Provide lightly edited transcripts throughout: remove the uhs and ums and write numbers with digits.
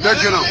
ደግ ነው።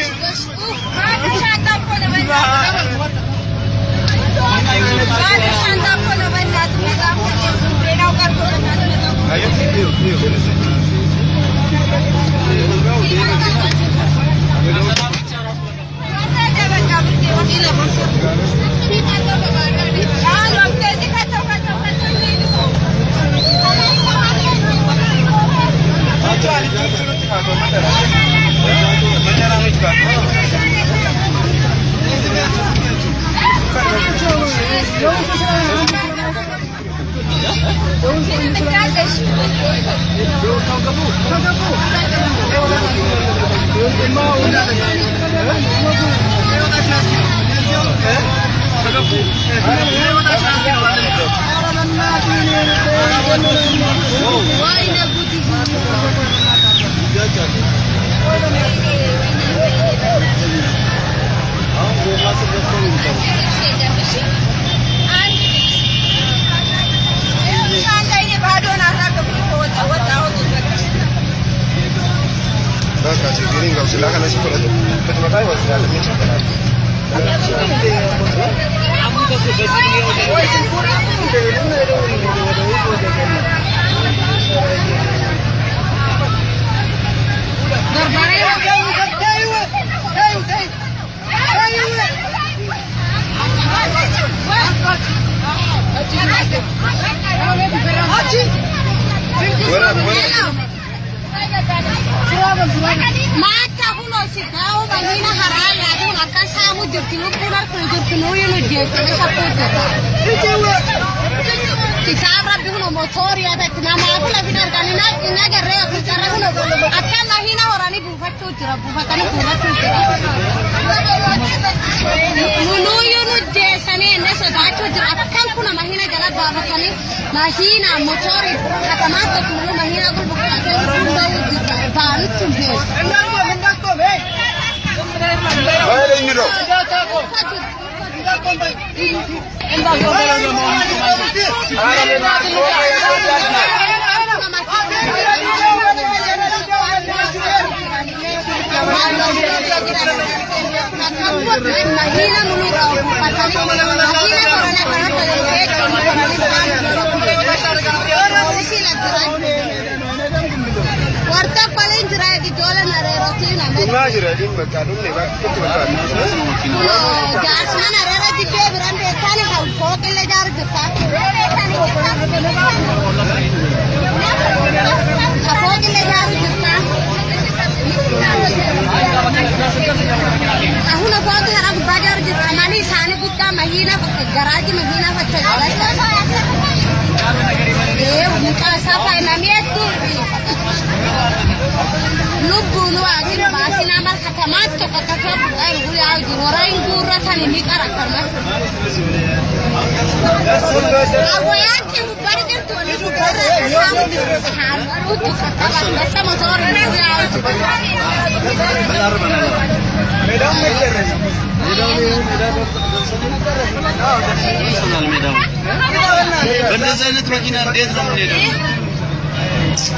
በእንደዚህ አይነት መኪና እንዴት ነው የምንሄደው?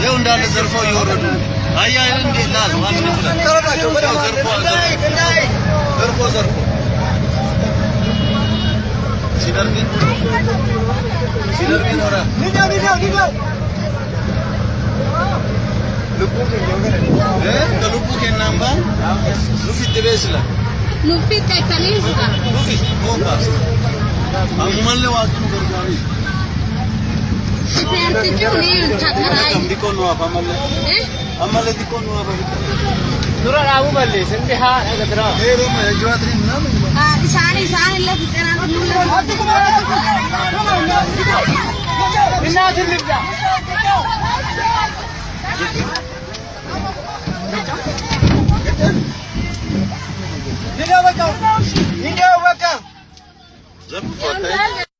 ይኸው እንዳለ ዘርፈው እየወረዱ አያይል እንዴት ላል ማለት ነው። ዘርፎ ሲደርግን ወራ lupu kenamba lufi tebesla lufi tekalisla lufi kompas amalle waqtu gorgani siperte juni thakarai dikonu apa amalle dikonu apa dura rabu balle sende ha agadra ero me jwatri na isani la bitana inna dilibda Video baka. Zamu